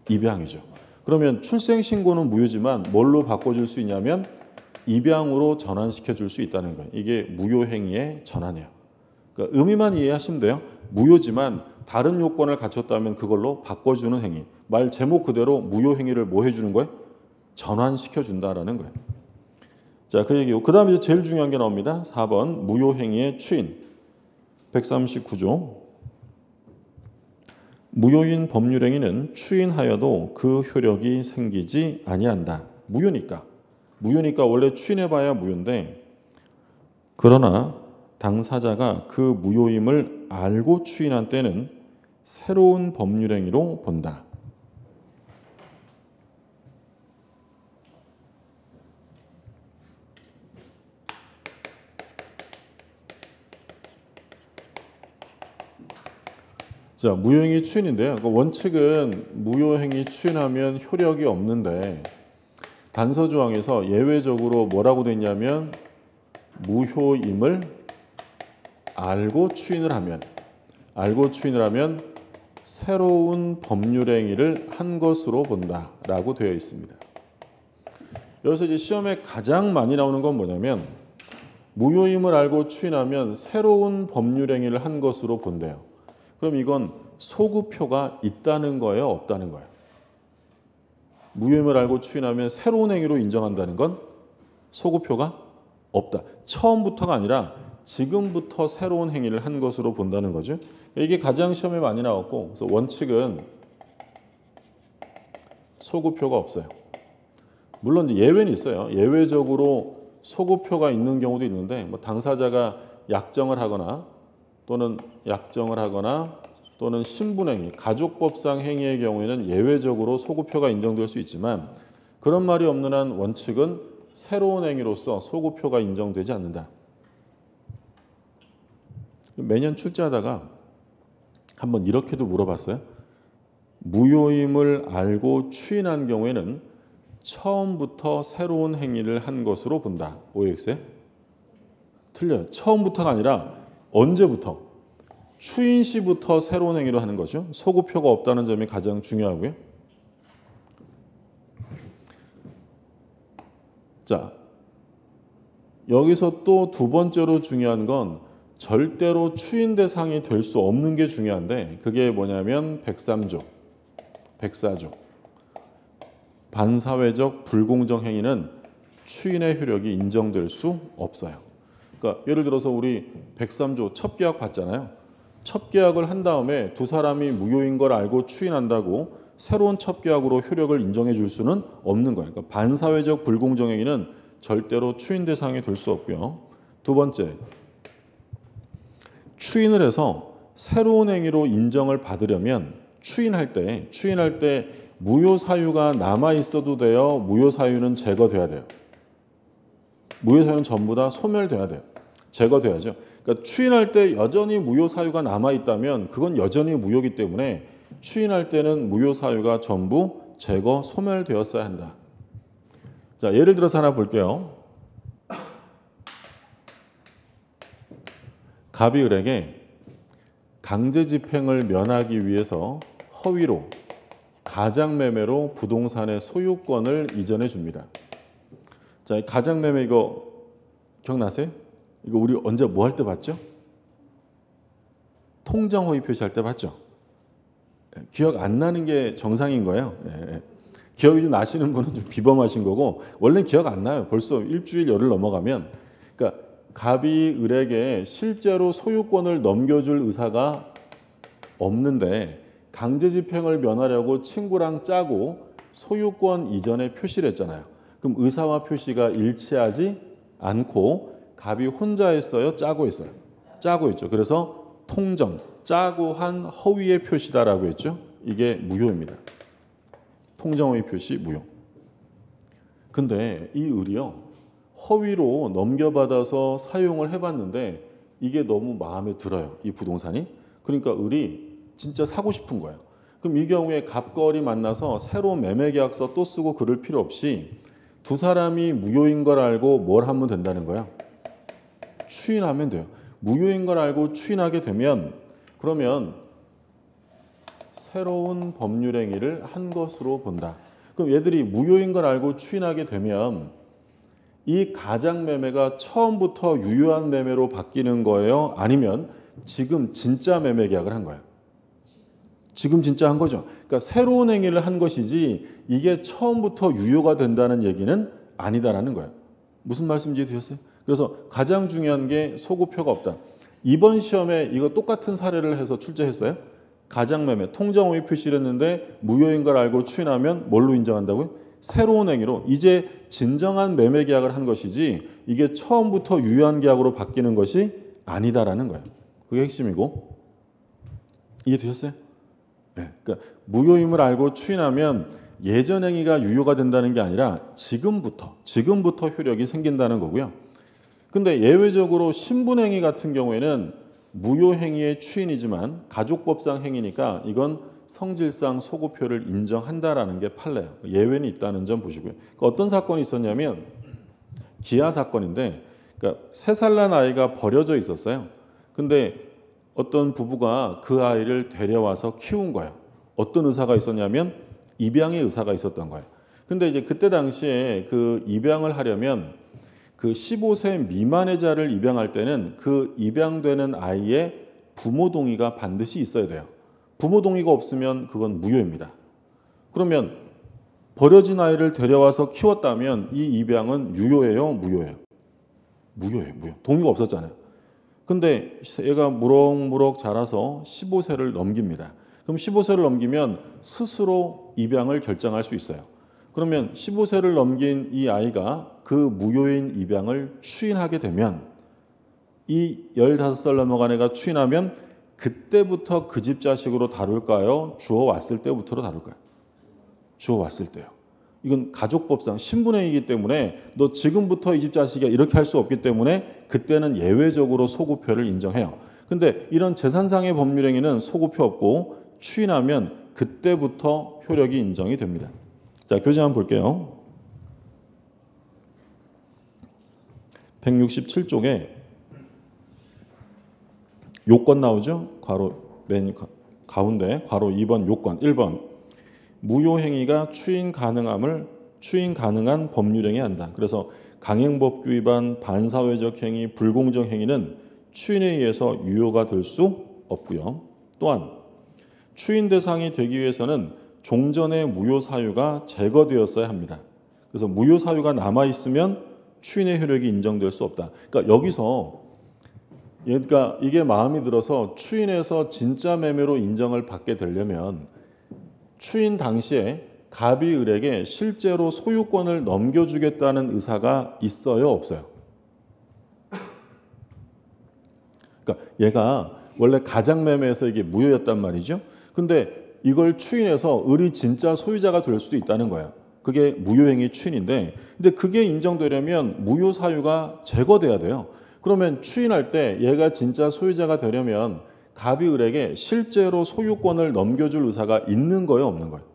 입양이죠. 그러면 출생신고는 무효지만 뭘로 바꿔줄 수 있냐면 입양으로 전환시켜 줄 수 있다는 거예요. 이게 무효행위의 전환이에요. 그러니까 의미만 이해하시면 돼요. 무효지만 다른 요건을 갖췄다면 그걸로 바꿔주는 행위. 말 제목 그대로 무효행위를 뭐 해주는 거예요? 전환시켜 준다라는 거예요. 자, 그 얘기고 그 다음에 제일 중요한 게 나옵니다. 4번 무효행위의 추인. 139조. 무효인 법률행위는 추인하여도 그 효력이 생기지 아니한다. 무효니까 원래 추인해봐야 무효인데 그러나 당사자가 그 무효임을 알고 추인한 때는 새로운 법률행위로 본다. 자, 무효행위 추인인데요. 그 원칙은 무효행위 추인하면 효력이 없는데 단서 조항에서 예외적으로 뭐라고 돼 있냐면 무효임을 알고 추인을 하면 새로운 법률행위를 한 것으로 본다라고 되어 있습니다. 여기서 이제 시험에 가장 많이 나오는 건 뭐냐면 무효임을 알고 추인하면 새로운 법률행위를 한 것으로 본대요. 그럼 이건 소급표가 있다는 거예요, 없다는 거예요? 무효임을 알고 추인하면 새로운 행위로 인정한다는 건 소급표가 없다. 처음부터가 아니라 지금부터 새로운 행위를 한 것으로 본다는 거죠. 이게 가장 시험에 많이 나왔고, 그래서 원칙은 소급표가 없어요. 물론 예외는 있어요. 예외적으로 소급표가 있는 경우도 있는데, 뭐 당사자가 약정을 하거나 또는 신분행위, 가족법상 행위의 경우에는 예외적으로 소급표가 인정될 수 있지만, 그런 말이 없는 한 원칙은 새로운 행위로서 소급표가 인정되지 않는다. 매년 출제하다가 한번 이렇게도 물어봤어요. 무효임을 알고 추인한 경우에는 처음부터 새로운 행위를 한 것으로 본다. OX에? 틀려요. 처음부터가 아니라 언제부터? 추인 시부터 새로운 행위를 하는 거죠. 소급표가 없다는 점이 가장 중요하고요. 자, 여기서 또 두 번째로 중요한 건 절대로 추인 대상이 될 수 없는 게 중요한데, 그게 뭐냐면 103조, 104조. 반사회적 불공정 행위는 추인의 효력이 인정될 수 없어요. 그러니까 예를 들어서 우리 103조 첩계약 봤잖아요. 첩계약을 한 다음에 두 사람이 무효인 걸 알고 추인한다고 새로운 첩계약으로 효력을 인정해 줄 수는 없는 거예요. 그러니까 반사회적 불공정 행위는 절대로 추인 대상이 될 수 없고요. 두 번째, 추인을 해서 새로운 행위로 인정을 받으려면 추인할 때 무효 사유가 남아 있어도 돼요. 무효 사유는 제거돼야 돼요. 무효 사유는 전부 다 소멸돼야 돼요. 제거돼야죠. 그러니까 추인할 때 여전히 무효 사유가 남아 있다면 그건 여전히 무효이기 때문에 추인할 때는 무효 사유가 전부 제거, 소멸되었어야 한다. 자, 예를 들어서 하나 볼게요. 갑이 을에게 강제 집행을 면하기 위해서 허위로 가장매매로 부동산의 소유권을 이전해 줍니다. 자, 가장매매 이거 기억나세요? 이거 우리 언제 뭐 할 때 봤죠? 통정 허위 표시할 때 봤죠? 기억 안 나는 게 정상인 거예요. 기억이 좀 나시는 분은 좀 비범하신 거고, 원래 기억 안 나요. 벌써 일주일 열흘 넘어가면. 그러니까 갑이 을에게 실제로 소유권을 넘겨줄 의사가 없는데 강제 집행을 면하려고 친구랑 짜고 소유권 이전에 표시를 했잖아요. 그럼 의사와 표시가 일치하지 않고 갑이 혼자 했어요? 짜고 했어요? 짜고 했죠. 그래서 통정, 짜고 한 허위의 표시다라고 했죠. 이게 무효입니다. 통정허위 표시 무효. 근데 이 을이요, 허위로 넘겨받아서 사용을 해봤는데 이게 너무 마음에 들어요. 이 부동산이. 그러니까 을이 진짜 사고 싶은 거예요. 그럼 이 경우에 갑과 을이 만나서 새로운 매매계약서 또 쓰고 그럴 필요 없이 두 사람이 무효인 걸 알고 뭘 하면 된다는 거야? 추인하면 돼요. 무효인 걸 알고 추인하게 되면 그러면 새로운 법률 행위를 한 것으로 본다. 그럼 얘들이 무효인 걸 알고 추인하게 되면 이 가장매매가 처음부터 유효한 매매로 바뀌는 거예요? 아니면 지금 진짜 매매 계약을 한 거예요? 지금 진짜 한 거죠. 그러니까 새로운 행위를 한 것이지 이게 처음부터 유효가 된다는 얘기는 아니다라는 거예요. 무슨 말씀인지 드셨어요? 그래서 가장 중요한 게 소급표가 없다. 이번 시험에 이거 똑같은 사례를 해서 출제했어요. 가장매매, 통정허위 표시를 했는데 무효인 걸 알고 추인하면 뭘로 인정한다고요? 새로운 행위로. 이제 진정한 매매 계약을 한 것이지 이게 처음부터 유효한 계약으로 바뀌는 것이 아니다라는 거예요. 그게 핵심이고. 이해되셨어요? 네. 그러니까 무효임을 알고 추인하면 예전 행위가 유효가 된다는 게 아니라 지금부터 효력이 생긴다는 거고요. 근데 예외적으로 신분행위 같은 경우에는 무효행위의 추인이지만 가족법상 행위니까 이건 성질상 소급표를 인정한다라는 게 판례예요. 예외는 있다는 점 보시고요. 그러니까 어떤 사건이 있었냐면 기아 사건인데, 그러니까 3살 난 아이가 버려져 있었어요. 근데 어떤 부부가 그 아이를 데려와서 키운 거예요. 어떤 의사가 있었냐면 입양의 의사가 있었던 거예요. 근데 이제 그때 당시에 그 입양을 하려면 그 15세 미만의 자를 입양할 때는 그 입양되는 아이의 부모 동의가 반드시 있어야 돼요. 부모 동의가 없으면 그건 무효입니다. 그러면 버려진 아이를 데려와서 키웠다면 이 입양은 유효예요, 무효예요? 무효예요, 무효. 동의가 없었잖아요. 근데 얘가 무럭무럭 자라서 15세를 넘깁니다. 그럼 15세를 넘기면 스스로 입양을 결정할 수 있어요. 그러면 15세를 넘긴 이 아이가 그 무효인 입양을 추인하게 되면 이 15살 넘어간 애가 추인하면 그때부터 그 집 자식으로 다룰까요? 주워왔을 때부터로 다룰까요? 주워왔을 때요. 이건 가족법상 신분의 이기 때문에 너 지금부터 이 집 자식이야 이렇게 할 수 없기 때문에 그때는 예외적으로 소구표를 인정해요. 근데 이런 재산상의 법률행위는 소구표 없고 추인하면 그때부터 효력이 인정이 됩니다. 자, 교재 한번 볼게요. 167쪽에 요건 나오죠? 괄호 맨 가운데 괄호 2번 요건 1번 무효행위가 추인 가능한 법률행위 한다. 그래서 강행법규 위반, 반사회적 행위, 불공정 행위는 추인에 의해서 유효가 될 수 없고요. 또한 추인 대상이 되기 위해서는 종전의 무효 사유가 제거되었어야 합니다. 그래서 무효 사유가 남아 있으면 추인의 효력이 인정될 수 없다. 그러니까 여기서 그러니까 이게 마음이 들어서 추인해서 진짜 매매로 인정을 받게 되려면 추인 당시에 갑이 을에게 실제로 소유권을 넘겨주겠다는 의사가 있어요, 없어요? 그러니까 얘가 원래 가장매매에서 이게 무효였단 말이죠. 근데 이걸 추인해서 을이 진짜 소유자가 될 수도 있다는 거예요. 그게 무효행위 추인인데, 근데 그게 인정되려면 무효 사유가 제거돼야 돼요. 그러면 추인할 때 얘가 진짜 소유자가 되려면 갑이 을에게 실제로 소유권을 넘겨줄 의사가 있는 거예요, 없는 거예요?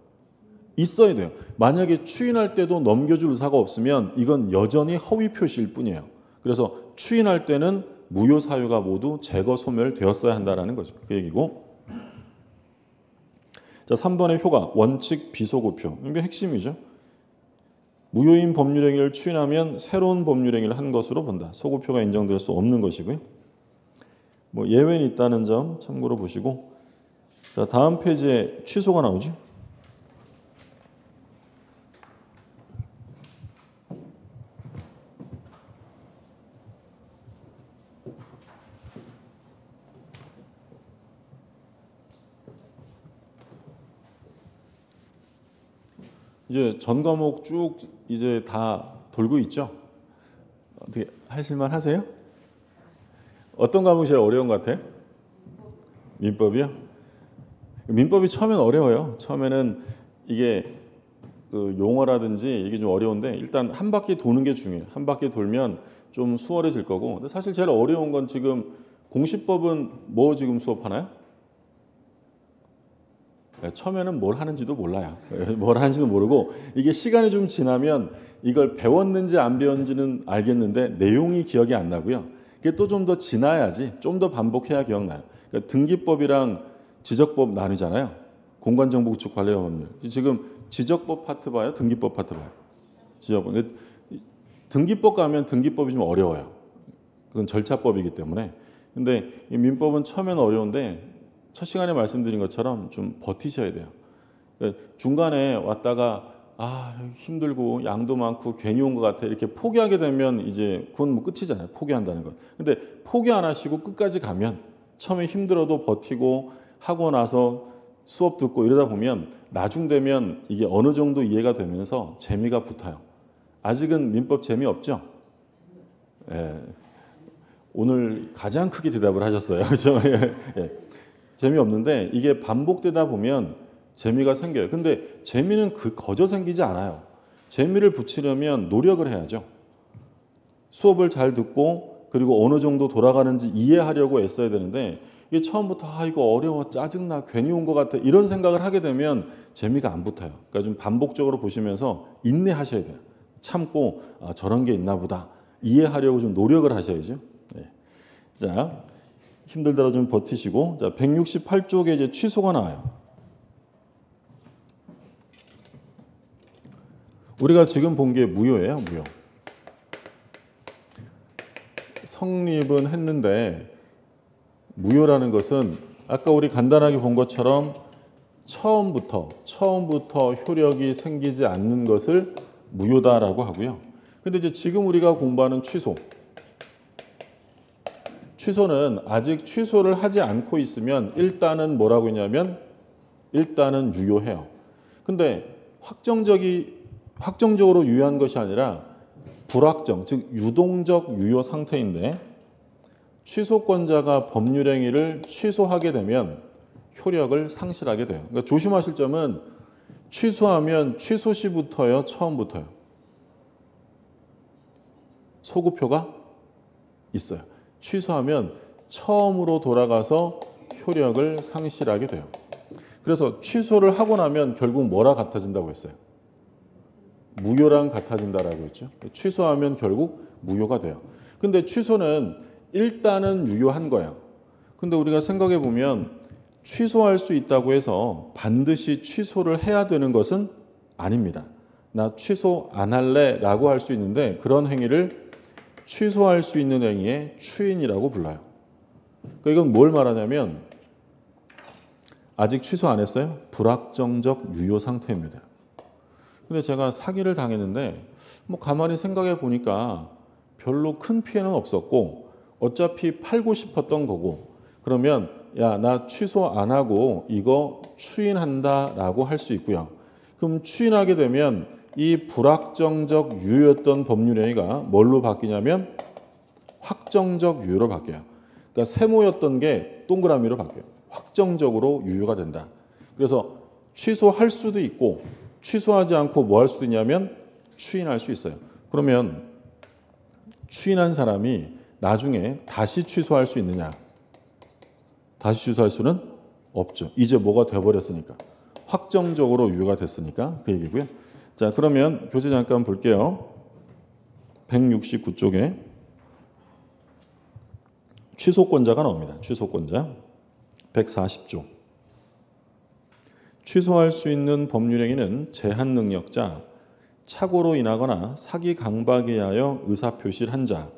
있어야 돼요. 만약에 추인할 때도 넘겨줄 의사가 없으면 이건 여전히 허위 표시일 뿐이에요. 그래서 추인할 때는 무효 사유가 모두 제거 소멸되었어야 한다는 거죠. 그 얘기고. 자, 3번의 효과, 원칙 비소구표. 이게 핵심이죠. 무효인 법률행위를 추인하면 새로운 법률행위를 한 것으로 본다. 소구표가 인정될 수 없는 것이고요. 뭐 예외는 있다는 점 참고로 보시고. 자, 다음 페이지에 취소가 나오죠. 이제 전 과목 쭉 이제 다 돌고 있죠. 어떻게 하실만 하세요? 어떤 과목이 제일 어려운 것 같아요? 민법이요? 민법이 처음엔 어려워요. 처음에는 이게 그 용어라든지 이게 좀 어려운데 일단 한 바퀴 도는 게 중요해요. 한 바퀴 돌면 좀 수월해질 거고. 근데 사실 제일 어려운 건 지금 공시법은 뭐 지금 수업하나요? 처음에는 뭘 하는지도 몰라요. 뭘 하는지도 모르고 이게 시간이 좀 지나면 이걸 배웠는지 안 배웠는지는 알겠는데 내용이 기억이 안 나고요. 이게 또 좀 더 지나야지 좀 더 반복해야 기억나요. 그러니까 등기법이랑 지적법 나누잖아요. 공간정보구축관리법률. 지금 지적법 파트 봐요? 등기법 파트 봐요? 지적법. 등기법 가면 등기법이 좀 어려워요. 그건 절차법이기 때문에. 근데 이 민법은 처음에는 어려운데 첫 시간에 말씀드린 것처럼 좀 버티셔야 돼요. 중간에 왔다가 힘들고 양도 많고 괜히 온 것 같아 이렇게 포기하게 되면 이제 그건 뭐 끝이잖아요. 포기한다는 건. 근데 포기 안 하시고 끝까지 가면 처음에 힘들어도 버티고 하고 나서 수업 듣고 이러다 보면 나중 되면 이게 어느 정도 이해가 되면서 재미가 붙어요. 아직은 민법 재미없죠? 예. 오늘 가장 크게 대답을 하셨어요. 그렇죠? 예. 재미없는데 이게 반복되다 보면 재미가 생겨요. 근데 재미는 거저 생기지 않아요. 재미를 붙이려면 노력을 해야죠. 수업을 잘 듣고 그리고 어느 정도 돌아가는지 이해하려고 애써야 되는데 이게 처음부터 이거 어려워 짜증나 괜히 온 것 같아 이런 생각을 하게 되면 재미가 안 붙어요. 그러니까 좀 반복적으로 보시면서 인내하셔야 돼요. 참고 저런 게 있나 보다 이해하려고 좀 노력을 하셔야죠. 네. 자, 힘들더라도 좀 버티시고. 자, 168쪽에 이제 취소가 나와요. 우리가 지금 본 게 무효예요, 무효. 성립은 했는데 무효라는 것은 아까 우리 간단하게 본 것처럼 처음부터 효력이 생기지 않는 것을 무효다라고 하고요. 근데 이제 지금 우리가 공부하는 취소는 아직 취소를 하지 않고 있으면 일단은 뭐라고 했냐면 일단은 유효해요. 근데 확정적으로 유효한 것이 아니라 불확정, 즉 유동적 유효 상태인데 취소권자가 법률행위를 취소하게 되면 효력을 상실하게 돼요. 그러니까 조심하실 점은 취소하면 취소 시부터요, 처음부터요. 소급효가 있어요. 취소하면 처음으로 돌아가서 효력을 상실하게 돼요. 그래서 취소를 하고 나면 결국 뭐랑 같아진다고 했어요? 무효랑 같아진다라고 했죠. 취소하면 결국 무효가 돼요. 근데 취소는 일단은 유효한 거예요. 근데 우리가 생각해 보면 취소할 수 있다고 해서 반드시 취소를 해야 되는 것은 아닙니다. 나 취소 안 할래 라고 할 수 있는데 그런 행위를 취소할 수 있는 행위의 추인이라고 불러요. 그러니까 이건 뭘 말하냐면 아직 취소 안 했어요? 불확정적 유효 상태입니다. 근데 제가 사기를 당했는데 뭐 가만히 생각해 보니까 별로 큰 피해는 없었고 어차피 팔고 싶었던 거고 그러면 야, 나 취소 안 하고 이거 추인한다 라고 할 수 있고요. 그럼 추인하게 되면 이 불확정적 유효였던 법률행위가 뭘로 바뀌냐면 확정적 유효로 바뀌어요. 그러니까 세모였던 게 동그라미로 바뀌어요. 확정적으로 유효가 된다. 그래서 취소할 수도 있고 취소하지 않고 뭐 할 수도 있냐면 추인할 수 있어요. 그러면 추인한 사람이 나중에 다시 취소할 수 있느냐? 다시 취소할 수는 없죠. 이제 뭐가 돼버렸으니까. 확정적으로 유효가 됐으니까 그 얘기고요. 자, 그러면 교재 잠깐 볼게요. 169쪽에 취소권자가 나옵니다. 취소권자. 140조. 취소할 수 있는 법률행위는 제한 능력자, 착오로 인하거나 사기 강박에 의하여 의사표시를 한 자,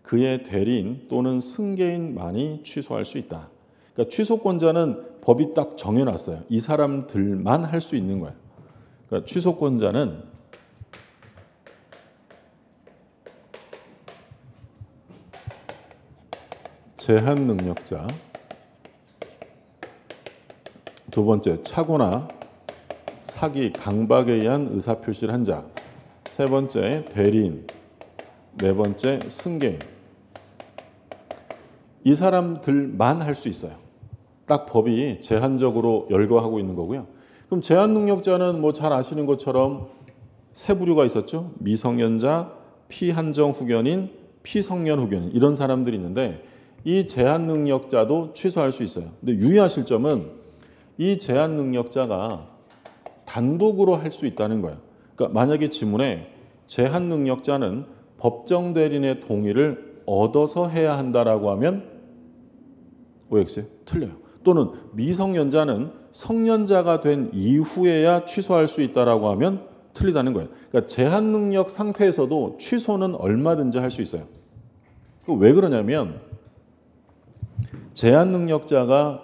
그의 대리인 또는 승계인만이 취소할 수 있다. 그러니까 취소권자는 법이 딱 정해놨어요. 이 사람들만 할 수 있는 거예요. 그러니까 취소권자는 제한 능력자, 두 번째 착오나 사기, 강박에 의한 의사표시를 한 자, 세 번째 대리인, 네 번째 승계인. 이 사람들만 할 수 있어요. 딱 법이 제한적으로 열거하고 있는 거고요. 그럼 제한 능력자는 뭐 잘 아시는 것처럼 세 부류가 있었죠. 미성년자, 피한정 후견인, 피성년 후견인 이런 사람들이 있는데 이 제한 능력자도 취소할 수 있어요. 근데 유의하실 점은 이 제한 능력자가 단독으로 할 수 있다는 거예요. 그러니까 만약에 지문에 제한 능력자는 법정 대리인의 동의를 얻어서 해야 한다라고 하면 OX에 틀려요. 또는 미성년자는 성년자가 된 이후에야 취소할 수 있다라고 하면 틀리다는 거예요. 그러니까 제한 능력 상태에서도 취소는 얼마든지 할 수 있어요. 왜 그러냐면 제한 능력자가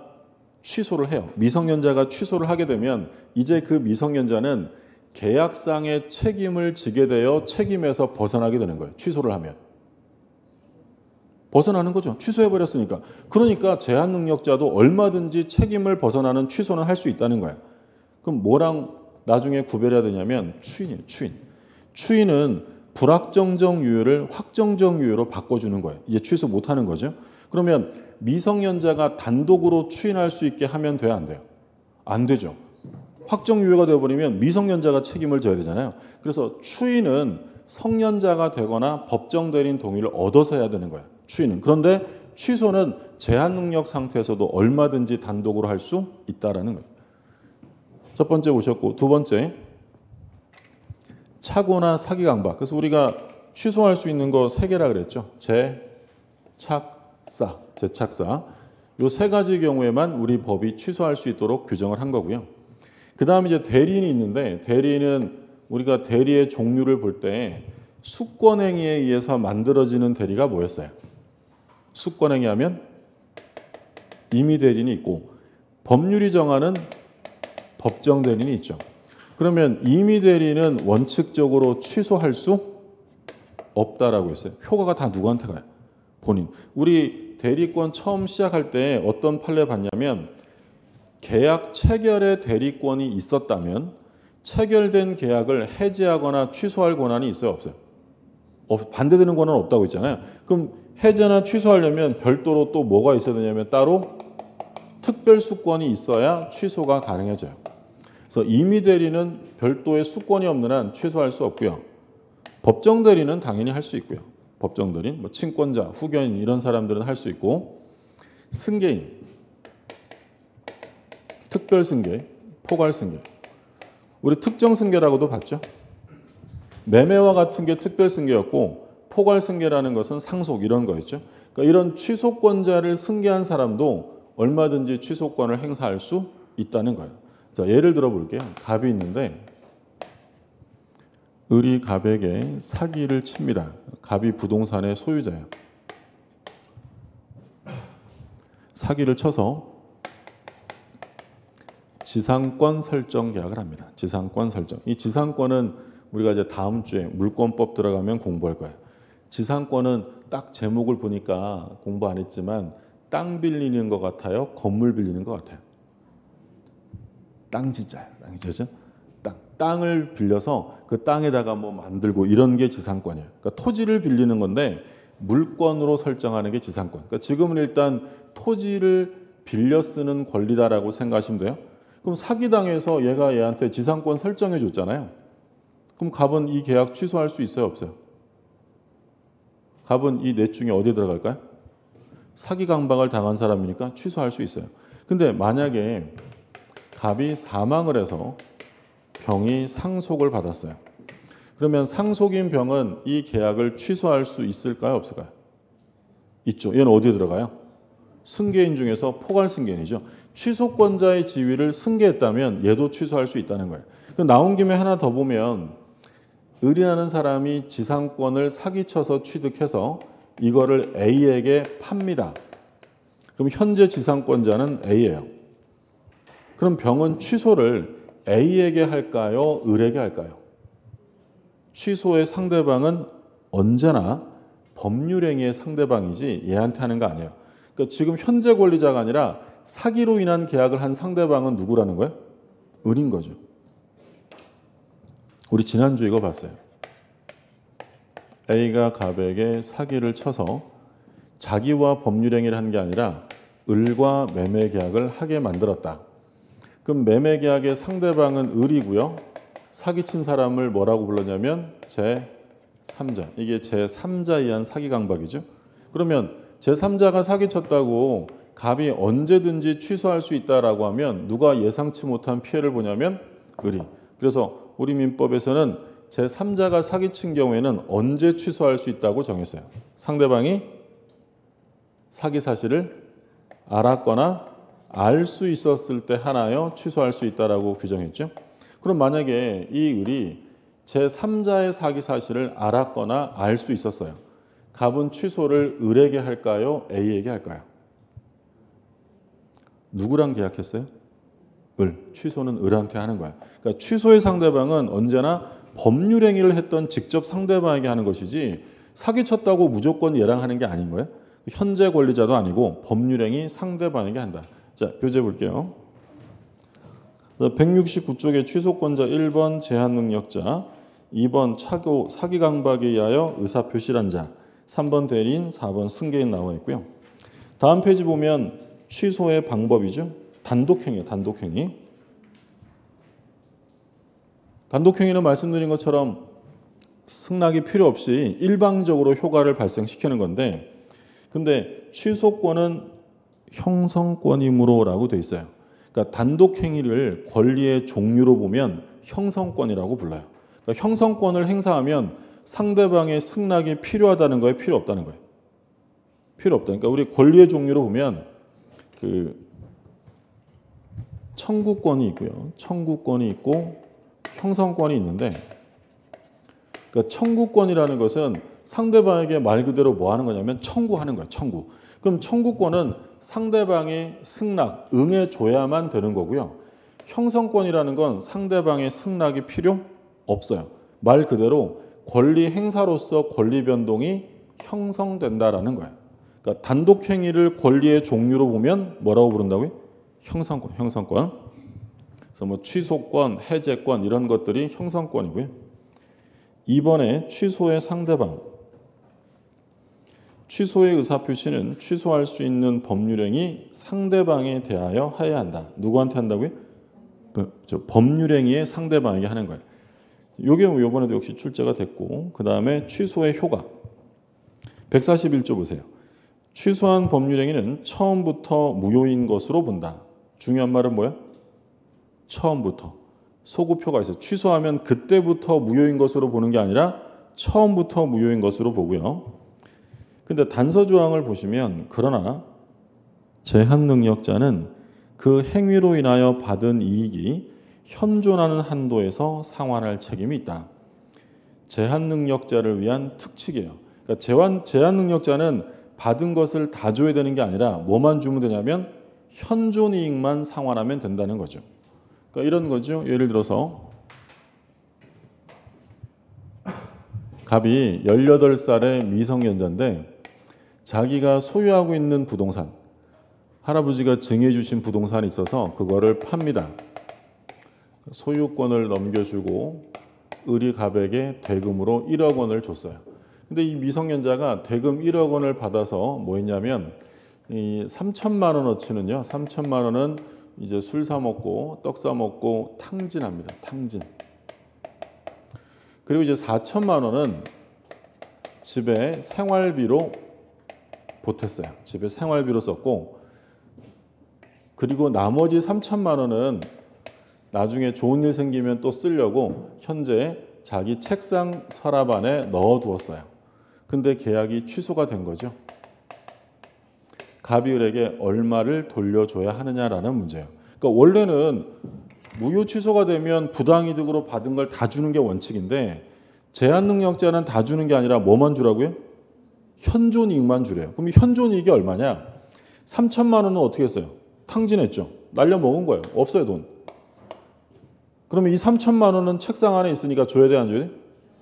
취소를 해요. 미성년자가 취소를 하게 되면 이제 그 미성년자는 계약상의 책임을 지게 되어 책임에서 벗어나게 되는 거예요. 취소를 하면. 벗어나는 거죠. 취소해버렸으니까. 그러니까 제한 능력자도 얼마든지 책임을 벗어나는 취소는 할 수 있다는 거예요. 그럼 뭐랑 나중에 구별해야 되냐면 추인이에요. 추인. 추인은 불확정적 유효를 확정적 유효로 바꿔주는 거예요. 이제 취소 못하는 거죠. 그러면 미성년자가 단독으로 추인할 수 있게 하면 돼야 안 돼요? 안 되죠. 확정 유효가 되어버리면 미성년자가 책임을 져야 되잖아요. 그래서 추인은 성년자가 되거나 법정 대리인 동의를 얻어서 해야 되는 거예요. 추인은. 그런데 취소는 제한 능력 상태에서도 얼마든지 단독으로 할 수 있다라는 거예요. 첫 번째 보셨고 두 번째 착오나 사기 강박. 그래서 우리가 취소할 수 있는 거 세 개라 그랬죠. 제착사. 요 세 가지 경우에만 우리 법이 취소할 수 있도록 규정을 한 거고요. 그 다음에 이제 대리인이 있는데 대리인은 우리가 대리의 종류를 볼 때 수권행위에 의해서 만들어지는 대리가 뭐였어요? 수권행위 하면 임의 대리인이 있고 법률이 정하는 법정 대리인이 있죠. 그러면 임의 대리인은 원칙적으로 취소할 수 없다라고 했어요. 효과가 다 누구한테 가요? 본인. 우리 대리권 처음 시작할 때 어떤 판례 봤냐면 계약 체결의 대리권이 있었다면 체결된 계약을 해지하거나 취소할 권한이 있어요? 없어요? 반대되는 권한은 없다고 했잖아요. 그럼 해제나 취소하려면 별도로 또 뭐가 있어야 되냐면 따로 특별수권이 있어야 취소가 가능해져요. 그래서 임의 대리는 별도의 수권이 없는 한 취소할 수 없고요. 법정 대리는 당연히 할 수 있고요. 법정 대리인, 뭐 친권자, 후견인 이런 사람들은 할 수 있고 승계인, 특별 승계, 포괄 승계. 우리 특정 승계라고도 봤죠. 매매와 같은 게 특별 승계였고 포괄 승계라는 것은 상속 이런 거였죠. 그러니까 이런 취소권자를 승계한 사람도 얼마든지 취소권을 행사할 수 있다는 거예요. 자, 예를 들어 볼게요. 갑이 있는데 을이 갑에게 사기를 칩니다. 갑이 부동산의 소유자예요. 사기를 쳐서 지상권 설정 계약을 합니다. 지상권 설정. 이 지상권은 우리가 이제 다음 주에 물권법 들어가면 공부할 거예요. 지상권은 딱 제목을 보니까 공부 안 했지만 땅 빌리는 것 같아요? 건물 빌리는 것 같아요? 땅 짓자예요. 땅 짓죠? 땅을 빌려서 그 땅에다가 뭐 만들고 이런 게 지상권이에요. 그러니까 토지를 빌리는 건데 물권으로 설정하는 게 지상권. 그러니까 지금은 일단 토지를 빌려 쓰는 권리다라고 생각하시면 돼요. 그럼 사기당해서 얘가 얘한테 지상권 설정해 줬잖아요. 그럼 갑은 이 계약 취소할 수 있어요? 없어요? 갑은 이 넷 중에 어디에 들어갈까요? 사기 강박을 당한 사람이니까 취소할 수 있어요. 근데 만약에 갑이 사망을 해서 병이 상속을 받았어요. 그러면 상속인 병은 이 계약을 취소할 수 있을까요? 없을까요? 있죠. 얘는 어디에 들어가요? 승계인 중에서 포괄 승계인이죠. 취소권자의 지위를 승계했다면 얘도 취소할 수 있다는 거예요. 나온 김에 하나 더 보면 을이라는 사람이 지상권을 사기쳐서 취득해서 이거를 A에게 팝니다. 그럼 현재 지상권자는 A예요. 그럼 병은 취소를 A에게 할까요? 을에게 할까요? 취소의 상대방은 언제나 법률행위의 상대방이지 얘한테 하는 거 아니에요. 그러니까 지금 현재 권리자가 아니라 사기로 인한 계약을 한 상대방은 누구라는 거예요? 을인 거죠. 우리 지난주 이거 봤어요. A가 갑에게 사기를 쳐서 자기와 법률행위를 한 게 아니라 을과 매매 계약을 하게 만들었다. 그럼 매매 계약의 상대방은 을이고요. 사기친 사람을 뭐라고 불렀냐면 제3자. 이게 제3자에 의한 사기 강박이죠. 그러면 제3자가 사기쳤다고 갑이 언제든지 취소할 수 있다라고 하면 누가 예상치 못한 피해를 보냐면 을이. 그래서 우리 민법에서는 제3자가 사기친 경우에는 언제 취소할 수 있다고 정했어요. 상대방이 사기 사실을 알았거나 알 수 있었을 때 하나여 취소할 수 있다라고 규정했죠. 그럼 만약에 이 을이 제3자의 사기 사실을 알았거나 알 수 있었어요. 갑은 취소를 을에게 할까요? A에게 할까요? 누구랑 계약했어요? 을. 취소는 을한테 하는 거야. 그러니까 취소의 상대방은 언제나 법률행위를 했던 직접 상대방에게 하는 것이지 사기쳤다고 무조건 얘랑 하는 게 아닌 거예요. 현재 권리자도 아니고 법률행위 상대방에게 한다. 자, 교재 볼게요. 169쪽에 취소권자 1번 제한능력자, 2번 사기 강박에 의하여 의사표시한 자, 3번 대리인, 4번 승계인 나와 있고요. 다음 페이지 보면 취소의 방법이죠. 단독행위예요. 단독행위. 단독행위는 말씀드린 것처럼 승낙이 필요 없이 일방적으로 효과를 발생시키는 건데 근데 취소권은 형성권이므로라고 되어 있어요. 그러니까 단독행위를 권리의 종류로 보면 형성권이라고 불러요. 그러니까 형성권을 행사하면 상대방의 승낙이 필요하다는 거예요? 필요 없다는 거예요? 필요 없다. 그러니까 우리 권리의 종류로 보면 청구권이 있고요. 청구권이 있고 형성권이 있는데 그러니까 청구권이라는 것은 상대방에게 말 그대로 뭐 하는 거냐면 청구하는 거예요. 청구. 그럼 청구권은 상대방의 승낙, 응해줘야만 되는 거고요. 형성권이라는 건 상대방의 승낙이 필요 없어요. 말 그대로 권리 행사로서 권리 변동이 형성된다라는 거예요. 그러니까 단독 행위를 권리의 종류로 보면 뭐라고 부른다고요? 형성권, 형성권. 그래서 뭐 취소권, 해제권 이런 것들이 형성권이고요. 2번에 취소의 상대방. 취소의 의사표시는 취소할 수 있는 법률행위 상대방에 대하여 해야 한다. 누구한테 한다고요? 법률행위의 상대방에게 하는 거예요. 이게 이번에도 역시 출제가 됐고, 그 다음에 취소의 효과. 141조 보세요. 취소한 법률행위는 처음부터 무효인 것으로 본다. 중요한 말은 뭐야? 처음부터. 소급표가 있어요. 취소하면 그때부터 무효인 것으로 보는 게 아니라 처음부터 무효인 것으로 보고요. 근데 단서 조항을 보시면 그러나 제한 능력자는 그 행위로 인하여 받은 이익이 현존하는 한도에서 상환할 책임이 있다. 제한 능력자를 위한 특칙이에요. 그러니까 제한 능력자는 받은 것을 다 줘야 되는 게 아니라 뭐만 주면 되냐면 현존 이익만 상환하면 된다는 거죠. 그러니까 이런 거죠. 예를 들어서 갑이 18살의 미성년자인데 자기가 소유하고 있는 부동산, 할아버지가 증여해 주신 부동산이 있어서 그거를 팝니다. 소유권을 넘겨주고 을이 갑에게 대금으로 1억 원을 줬어요. 근데 이 미성년자가 대금 1억 원을 받아서 뭐 했냐면 이 3천만 원어치는요. 3천만 원은 이제 술 사 먹고 떡 사 먹고 탕진합니다. 탕진. 그리고 이제 4천만 원은 집에 생활비로 보탰어요. 집에 생활비로 썼고, 그리고 나머지 3천만 원은 나중에 좋은 일 생기면 또 쓰려고 현재 자기 책상 서랍 안에 넣어두었어요. 근데 계약이 취소가 된 거죠. 갑이 을에게 얼마를 돌려줘야 하느냐라는 문제예요. 그러니까 원래는 무효 취소가 되면 부당이득으로 받은 걸 다 주는 게 원칙인데 제한 능력자는 다 주는 게 아니라 뭐만 주라고요? 현존 이익만 주래요. 그럼 현존 이익이 얼마냐? 3천만 원은 어떻게 했어요? 탕진했죠. 날려먹은 거예요. 없어요, 돈. 그러면 이 3천만 원은 책상 안에 있으니까 줘야 돼, 안 줘야 돼?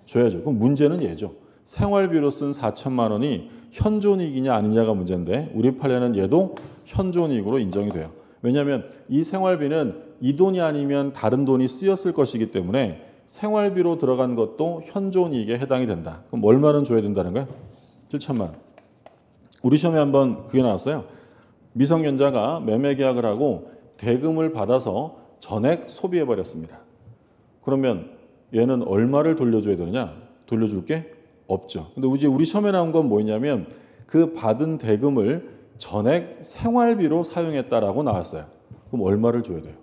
줘야죠. 그럼 문제는 얘죠. 생활비로 쓴 4천만 원이 현존이익이냐 아니냐가 문제인데 우리 판례는 얘도 현존이익으로 인정이 돼요. 왜냐하면 이 생활비는 이 돈이 아니면 다른 돈이 쓰였을 것이기 때문에 생활비로 들어간 것도 현존이익에 해당이 된다. 그럼 얼마는 줘야 된다는 거야? 7천만 원. 우리 시험에 한번 그게 나왔어요. 미성년자가 매매 계약을 하고 대금을 받아서 전액 소비해버렸습니다. 그러면 얘는 얼마를 돌려줘야 되느냐? 돌려줄 게 없죠. 근데 이제 우리 시험에 나온 건 뭐냐면 그 받은 대금을 전액 생활비로 사용했다라고 나왔어요. 그럼 얼마를 줘야 돼요?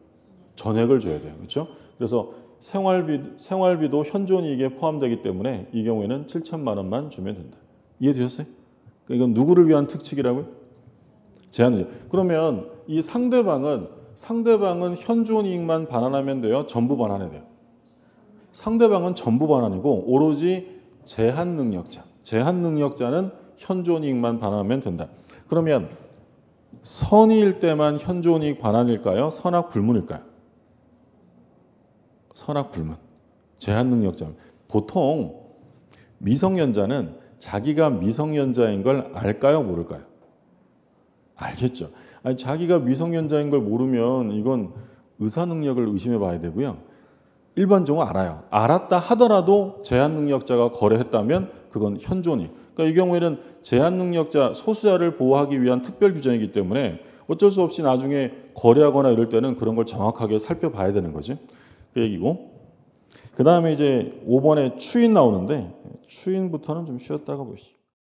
전액을 줘야 돼요. 그렇죠? 그래서 생활비도 현존이익에 포함되기 때문에 이 경우에는 7천만 원만 주면 된다. 이해되셨어요? 이건 누구를 위한 특칙이라고요? 제한을. 그러면 이 상대방은 현존이익만 반환하면 돼요? 전부 반환해야 돼요? 상대방은 전부 반환이고 오로지 제한 능력자는 현존이익만 반환하면 된다. 그러면 선의일 때만 현존이익 반환일까요? 선악불문일까요? 선악불문. 제한 능력자. 보통 미성년자는 자기가 미성년자인 걸 알까요? 모를까요? 알겠죠. 아니, 자기가 미성년자인 걸 모르면 이건 의사 능력을 의심해 봐야 되고요. 일반적으로 알아요. 알았다 하더라도 제한 능력자가 거래했다면 그건 현존이. 그러니까 이 경우에는 제한 능력자, 소수자를 보호하기 위한 특별 규정이기 때문에 어쩔 수 없이 나중에 거래하거나 이럴 때는 그런 걸 정확하게 살펴봐야 되는 거지. 그 얘기고. 그 다음에 이제 5번에 추인 나오는데 추인부터는 좀 쉬었다가 보시죠.